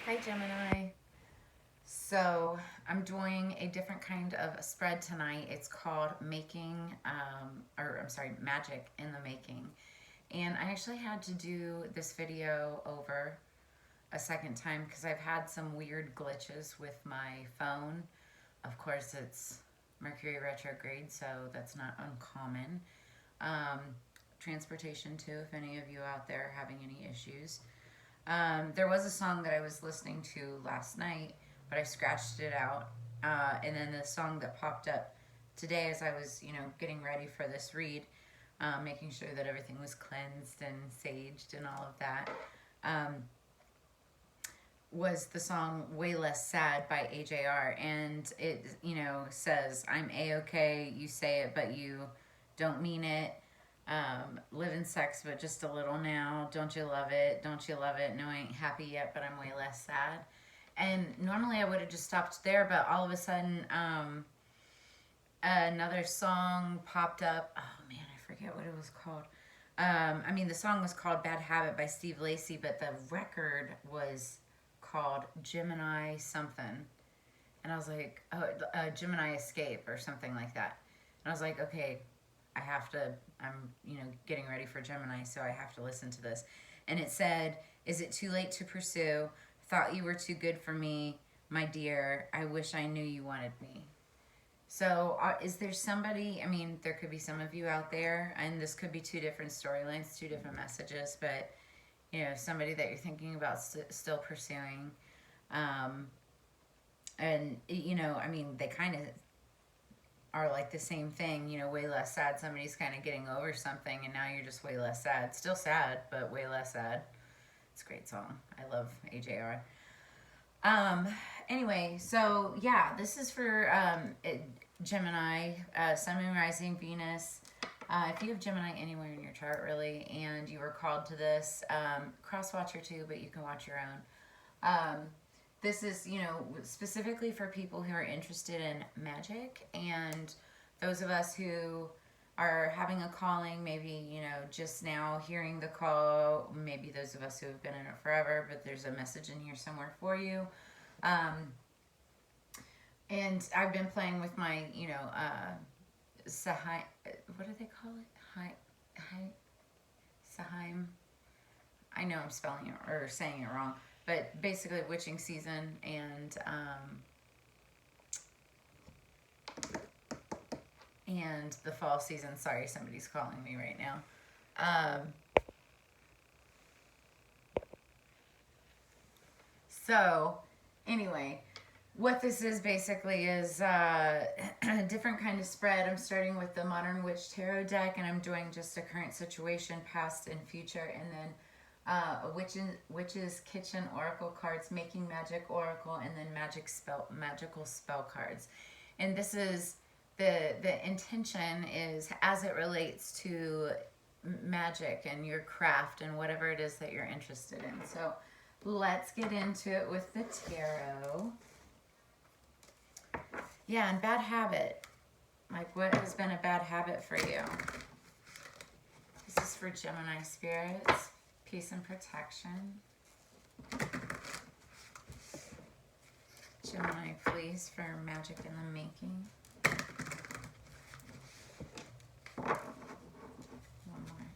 Hi, Gemini. So I'm doing a different kind of spread tonight. It's called Magic in the Making. And I actually had to do this video over a second time because I've had some weird glitches with my phone. Of course, it's Mercury retrograde, so that's not uncommon. Um, Transportation, too, if any of you out there are having any issues. There was a song that I was listening to last night, but I scratched it out. And then the song that popped up today as I was, getting ready for this read, making sure that everything was cleansed and saged and all of that, um, was the song Way Less Sad by AJR. And it, says, I'm A-okay, you say it, but you don't mean it. Living sex, but just a little now. Don't you love it? Don't you love it? No, I ain't happy yet, but I'm way less sad. And normally I would have just stopped there, but all of a sudden, another song popped up. Oh man, I forget what it was called. The song was called Bad Habit by Steve Lacy, but the record was called Gemini something. And I was like, Gemini Escape or something like that. And I was like, okay, I'm, getting ready for Gemini, so I have to listen to this. And it said, is it too late to pursue? Thought you were too good for me, my dear. I wish I knew you wanted me. So is there somebody, there could be some of you out there, and this could be two different storylines, two different messages, but, somebody that you're thinking about still pursuing. They kind of are like the same thing, way less sad. Somebody's kind of getting over something, and now you're just way less sad. Still sad, but way less sad. It's a great song. I love AJR. Anyway, so yeah, this is for Gemini, Sun, Moon, Rising, Venus. If you have Gemini anywhere in your chart, really, and you were called to this, cross-watcher too, but you can watch your own. This is, specifically for people who are interested in magic, and those of us who are having a calling, maybe, just now hearing the call, maybe those of us who have been in it forever, but there's a message in here somewhere for you. And I've been playing with my, Sahai, what do they call it? Sahaim. I know I'm spelling it or saying it wrong, but basically witching season and the fall season. Sorry, somebody's calling me right now. So anyway, what this is basically is a different kind of spread. I'm starting with the Modern Witch Tarot deck, and I'm doing just a current situation, past and future, and then a Witch's Kitchen Oracle cards, Making Magic Oracle, and then Magickal Spellcards. And this is the intention is as it relates to magic and your craft and whatever it is that you're interested in. So let's get into it with the tarot. Yeah, and bad habit. Like, what has been a bad habit for you? This is for Gemini spirits. Peace and protection. Gemini, please, for magic in the making. One more.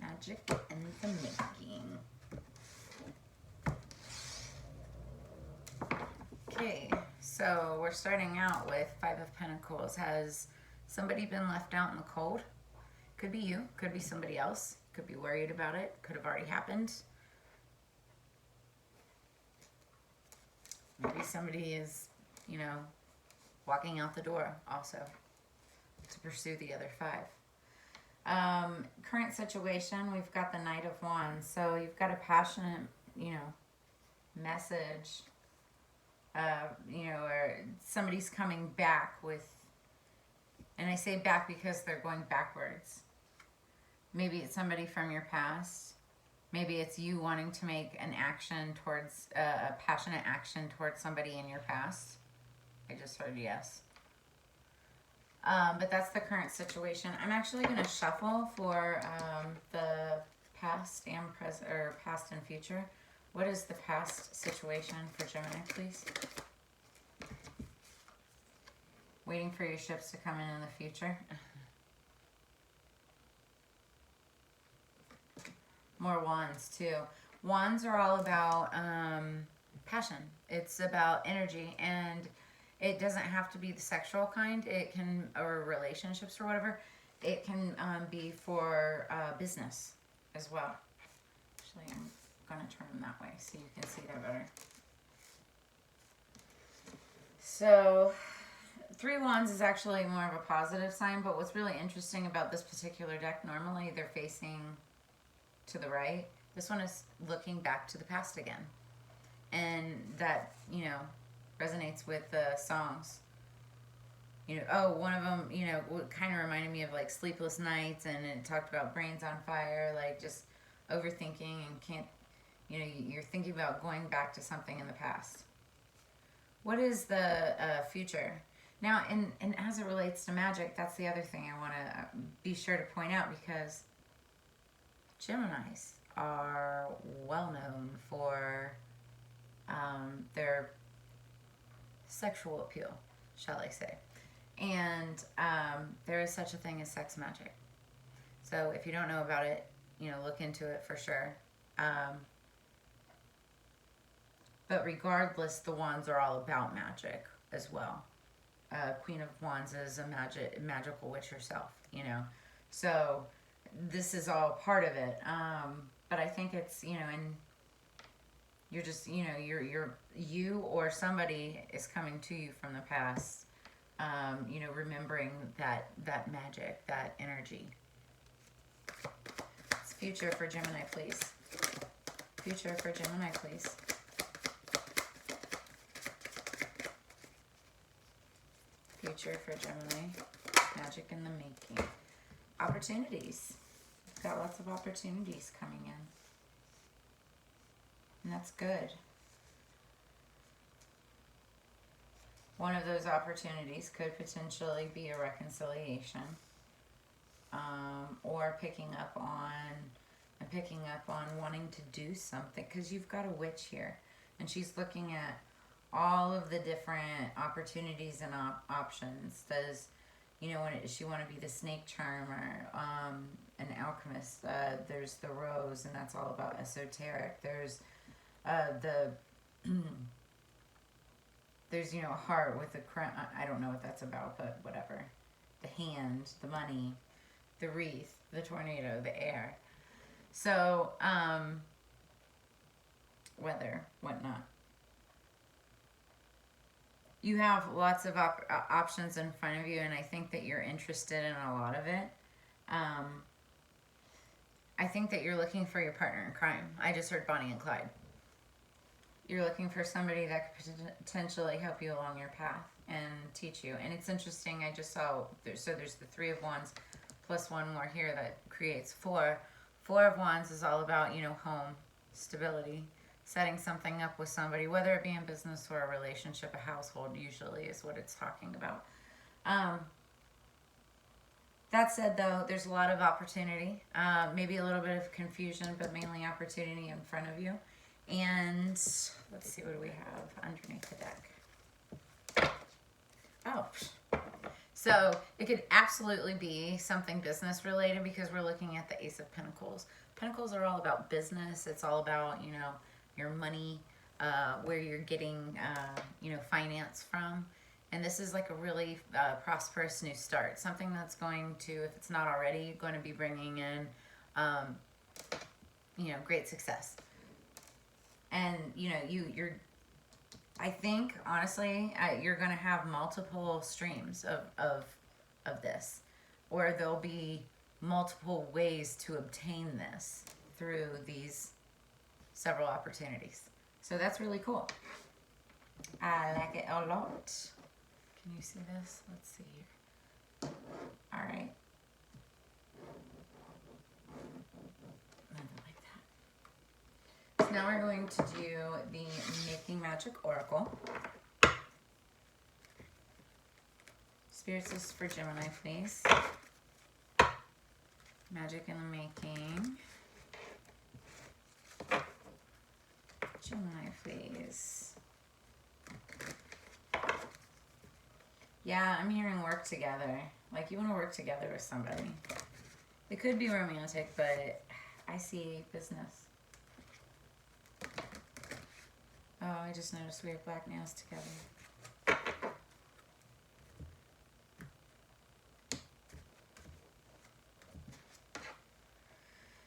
Magic in the making. Okay, so we're starting out with Five of Pentacles. Has somebody been left out in the cold? Could be you, could be somebody else, could be worried about it, could have already happened. Maybe somebody is, walking out the door also to pursue the other five. Current situation, we've got the Knight of Wands. So you've got a passionate, message, or somebody's coming back with, and I say back because they're going backwards. Maybe it's somebody from your past. Maybe it's you wanting to make an action towards, a passionate action towards somebody in your past. I just heard yes. But that's the current situation. I'm actually going to shuffle for the past and present, or past and future. What is the past situation for Gemini, please? Waiting for your ships to come in the future. More wands too. Wands are all about passion. It's about energy, and it doesn't have to be the sexual kind. It can, or relationships or whatever. It can be for business as well. Actually, I'm going to turn them that way so you can see that better. So, 3 wands is actually more of a positive sign, but what's really interesting about this particular deck, normally they're facing to the right. This one is looking back to the past again. And that, you know, resonates with the songs. You know, oh, one of them, you know, kind of reminded me of like Sleepless Nights, and it talked about brains on fire, like just overthinking and can't, you know, you're thinking about going back to something in the past. What is the future? Now, and as it relates to magic, that's the other thing I want to be sure to point out, because Geminis are well known for their sexual appeal, shall I say. And there is such a thing as sex magic. So if you don't know about it, you know, look into it for sure. But regardless, the wands are all about magic as well. Queen of Wands is a magical witch herself, you know. So this is all part of it. But I think it's, you know, and you're just, you know, you or somebody is coming to you from the past, you know, remembering that magic, that energy. It's future for Gemini, please. Future for Gemini, please. Future for Gemini. Magic in the making. Opportunities. We've got lots of opportunities coming in. And that's good. One of those opportunities could potentially be a reconciliation, or picking up on wanting to do something, because you've got a witch here, and she's looking at all of the different opportunities and options. Does, you know, does she want to be the snake charmer, an alchemist? There's the rose, and that's all about esoteric. There's there's, you know, a heart with a crown. I don't know what that's about, but whatever. The hand, the money, the wreath, the tornado, the air. So, weather, whatnot. You have lots of options in front of you, and I think that you're interested in a lot of it. I think that you're looking for your partner in crime. I just heard Bonnie and Clyde. You're looking for somebody that could potentially help you along your path and teach you. And it's interesting, I just saw, so there's the 3 of Wands plus one more here that creates 4. 4 of Wands is all about, you know, home, stability, setting something up with somebody, whether it be in business or a relationship. A household usually is what it's talking about. That said, though, there's a lot of opportunity, maybe a little bit of confusion, but mainly opportunity in front of you. And let's see, what do we have underneath the deck? Oh, so it could absolutely be something business related, because we're looking at the Ace of Pentacles. Pentacles are all about business. It's all about, you know, your money, where you're getting, you know, finance from. And this is like a really prosperous new start. Something that's going to, if it's not already, going to be bringing in, you know, great success. And, you know, you're, I think, honestly, you're going to have multiple streams of this. Or there'll be multiple ways to obtain this through these several opportunities. So that's really cool. I like it a lot. Can you see this? Let's see here. All right. Now we're going to do the Making Magic Oracle. Spirits, this is for Gemini, please. Magic in the making. Gemini, please. Yeah, I'm hearing work together. Like, you want to work together with somebody. It could be romantic, but I see business. Oh, I just noticed we have black nails together.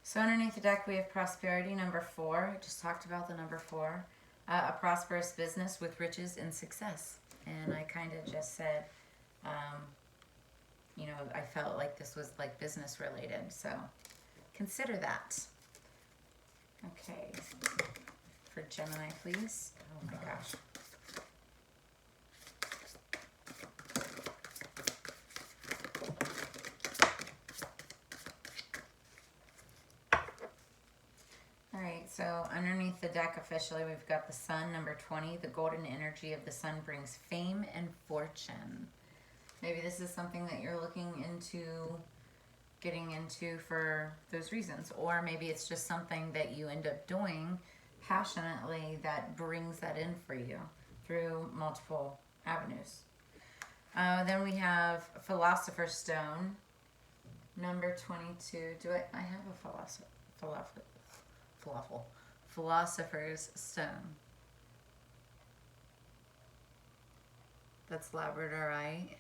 So underneath the deck, we have prosperity, number 4. I just talked about the number 4. A prosperous business with riches and success. And I kind of just said, you know, I felt like this was like business related. So consider that. Okay. For Gemini, please. Oh my gosh. Alright, so underneath the deck officially we've got the sun, number 20. The golden energy of the sun brings fame and fortune. Maybe this is something that you're looking into getting into for those reasons. Or maybe it's just something that you end up doing passionately that brings that in for you through multiple avenues. Then we have Philosopher's Stone, number 22. Do I have a Philosopher's Stone? That's labradorite.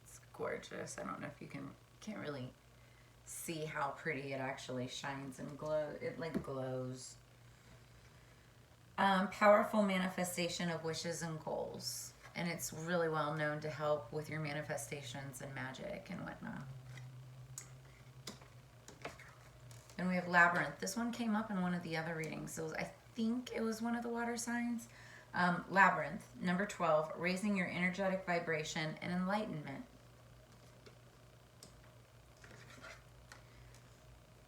It's gorgeous. I don't know if you can't really see how pretty it actually shines and glows. It like glows. Powerful manifestation of wishes and goals. And it's really well known to help with your manifestations and magic and whatnot. Then we have Labyrinth. This one came up in one of the other readings. So I think it was one of the water signs. Labyrinth, number 12, raising your energetic vibration and enlightenment.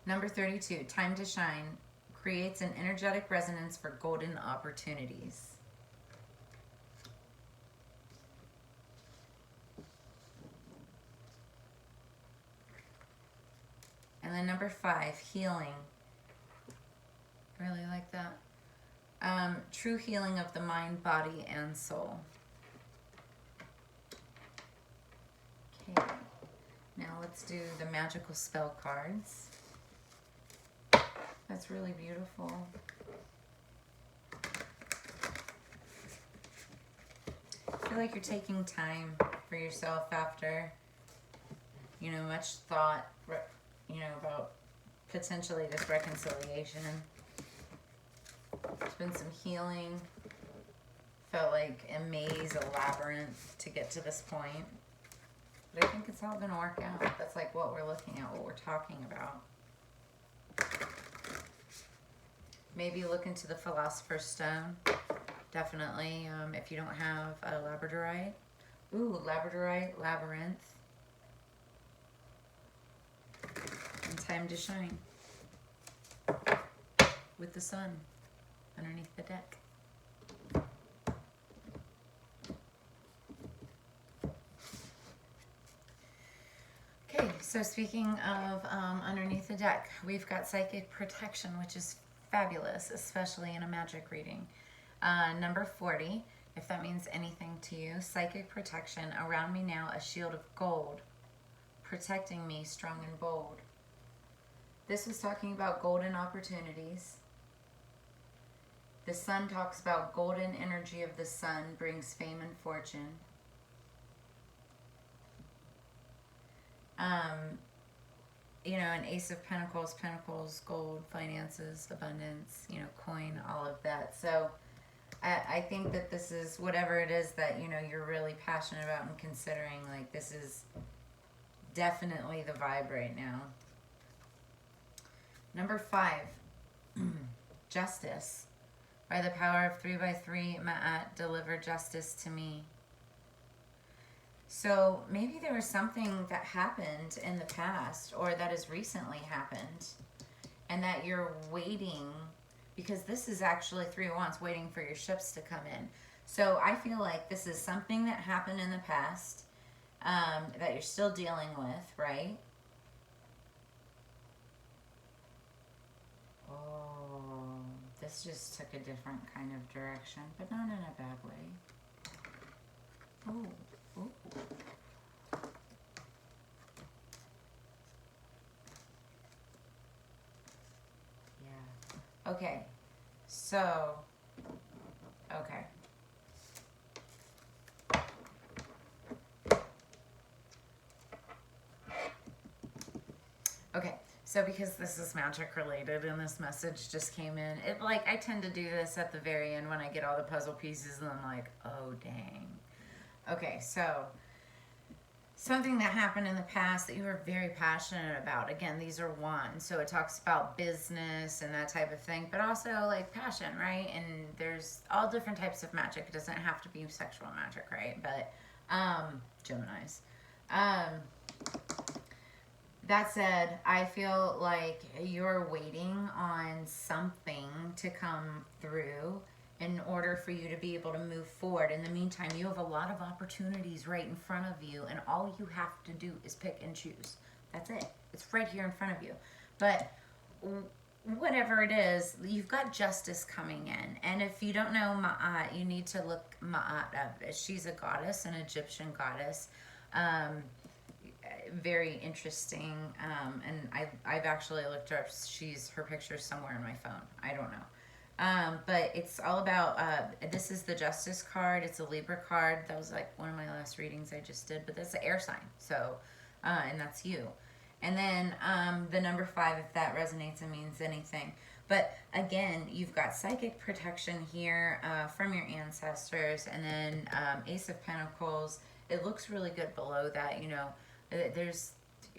Number 32, time to shine, creates an energetic resonance for golden opportunities. And then number 5, healing. I really like that. True healing of the mind, body, and soul. Okay, now let's do the magical spell cards. That's really beautiful. I feel like you're taking time for yourself after, you know, much thought, you know, about potentially this reconciliation. There's been some healing. Felt like a maze, a labyrinth to get to this point. But I think it's all going to work out. That's like what we're looking at, what we're talking about. Maybe look into the Philosopher's Stone. Definitely, if you don't have a labradorite. Ooh, labradorite, labyrinth. And time to shine. With the sun underneath the deck. Okay, so speaking of underneath the deck, we've got psychic protection, which is fabulous, especially in a magic reading. Number 40, if that means anything to you, psychic protection. Around me now, a shield of gold, protecting me, strong and bold. This was talking about golden opportunities. The sun talks about golden energy of the sun brings fame and fortune. You know, an Ace of Pentacles, Pentacles, gold, finances, abundance, you know, coin, all of that. So I think that this is whatever it is that, you know, you're really passionate about and considering, like, this is definitely the vibe right now. Number 5, justice. By the power of 3x3, Ma'at, deliver justice to me. So maybe there was something that happened in the past or that has recently happened and that you're waiting, because this is actually 3 of Wands, waiting for your ships to come in. So I feel like this is something that happened in the past that you're still dealing with, right? Oh, this just took a different kind of direction, but not in a bad way. Oh, ooh. Yeah. Okay. So, okay. Okay, so because this is magic related and this message just came in, it like I tend to do this at the very end when I get all the puzzle pieces and I'm like, oh dang. Okay, so something that happened in the past that you were very passionate about. Again, these are one, so it talks about business and that type of thing, but also like passion, right? And there's all different types of magic. It doesn't have to be sexual magic, right? But Geminis. Um, that said, I feel like you're waiting on something to come through in order for you to be able to move forward. In the meantime, you have a lot of opportunities right in front of you, and all you have to do is pick and choose. That's it. It's right here in front of you. But whatever it is, you've got justice coming in. And if you don't know Ma'at, you need to look Ma'at up. She's a goddess, an Egyptian goddess. Very interesting, and I've actually looked her up. Her picture's somewhere in my phone. I don't know. But it's all about, this is the Justice card. It's a Libra card. That was like one of my last readings I just did, but that's the air sign. So, and that's you. And then the number 5, if that resonates and means anything. But again, you've got psychic protection here from your ancestors. And then Ace of Pentacles. It looks really good below that, you know. There's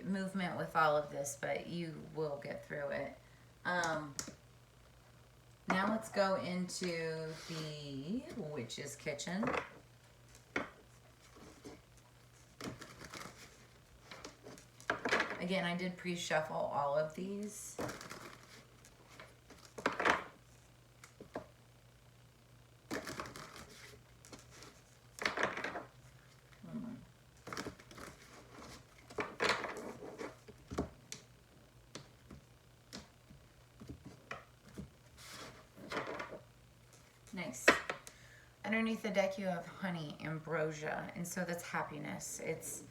movement with all of this, but you will get through it. Now let's go into the Witch's Kitchen. Again, I did pre-shuffle all of these. Nice. Underneath the deck you have honey, ambrosia, and so that's happiness. It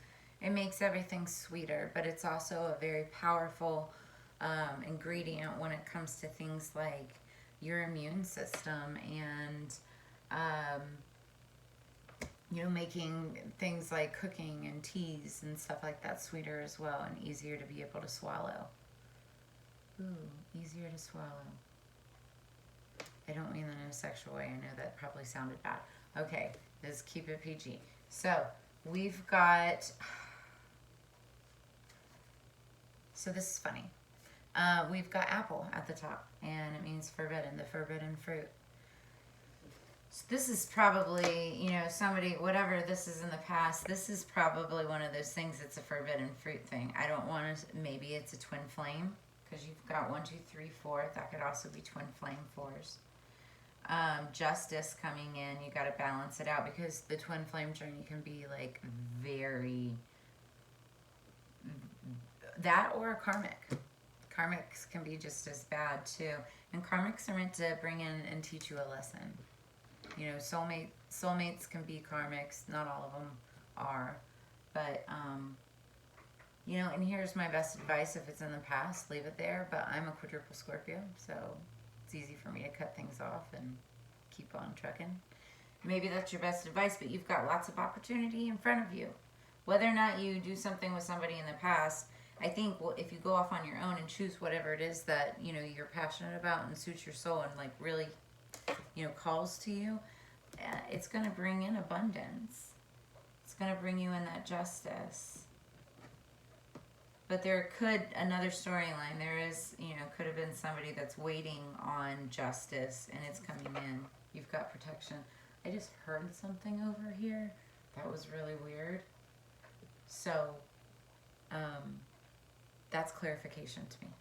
makes everything sweeter, but it's also a very powerful ingredient when it comes to things like your immune system and you know, making things like cooking and teas and stuff like that sweeter as well and easier to be able to swallow. Ooh, easier to swallow. I don't mean that in a sexual way. I know that probably sounded bad. Okay, let's keep it PG. So we've got, so this is funny. We've got apple at the top, and it means forbidden, the forbidden fruit. So this is probably, you know, somebody, whatever this is in the past, this is probably one of those things that's a forbidden fruit thing. I don't want to, maybe it's a twin flame, because you've got 1, 2, 3, 4. That could also be twin flame 4s. Justice coming in, you got to balance it out, because the twin flame journey can be like very, that or a karmic. Karmics can be just as bad too, and karmics are meant to bring in and teach you a lesson. You know, soulmates can be karmics. Not all of them are, but you know, and here's my best advice: if it's in the past, leave it there. But I'm a quadruple Scorpio, so it's easy for me to cut things off and keep on trucking. Maybe that's your best advice, but you've got lots of opportunity in front of you. Whether or not you do something with somebody in the past, I think if you go off on your own and choose whatever it is that, you know, you're passionate about and suits your soul and like really, you know, calls to you, it's going to bring in abundance. It's going to bring you in that justice. But there could, another storyline, there is, you know, could have been somebody that's waiting on justice and it's coming in. You've got protection. I just heard something over here. That was really weird. So, that's clarification to me.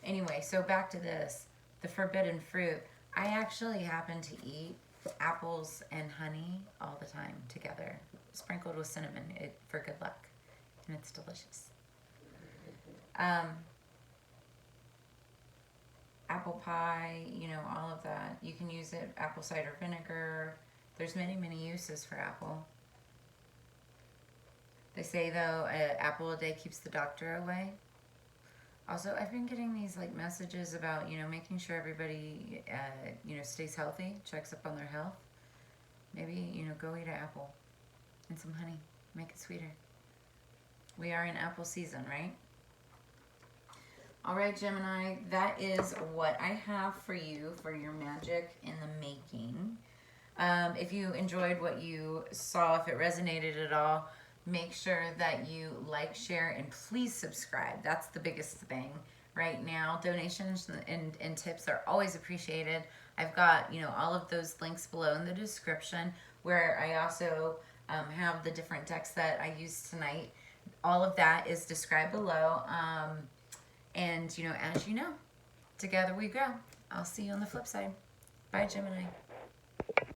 Anyway, so back to this. The forbidden fruit. I actually happen to eat apples and honey all the time together. sprinkled with cinnamon for good luck, and it's delicious. Apple pie, you know, all of that. You can use it, apple cider vinegar. There's many uses for apple. They say, though, an apple a day keeps the doctor away. Also, I've been getting these like messages about, you know, making sure everybody, you know, stays healthy, checks up on their health. Maybe, you know, go eat an apple and some honey. Make it sweeter. We are in apple season, right? All right, Gemini, that is what I have for you for your magic in the making. If you enjoyed what you saw, if it resonated at all, make sure that you like, share, and please subscribe. That's the biggest thing right now. Donations and tips are always appreciated. I've got, you know, all of those links below in the description, where I also have the different decks that I used tonight. All of that is described below. And, you know, as you know, together we grow. I'll see you on the flip side. Bye, Gemini.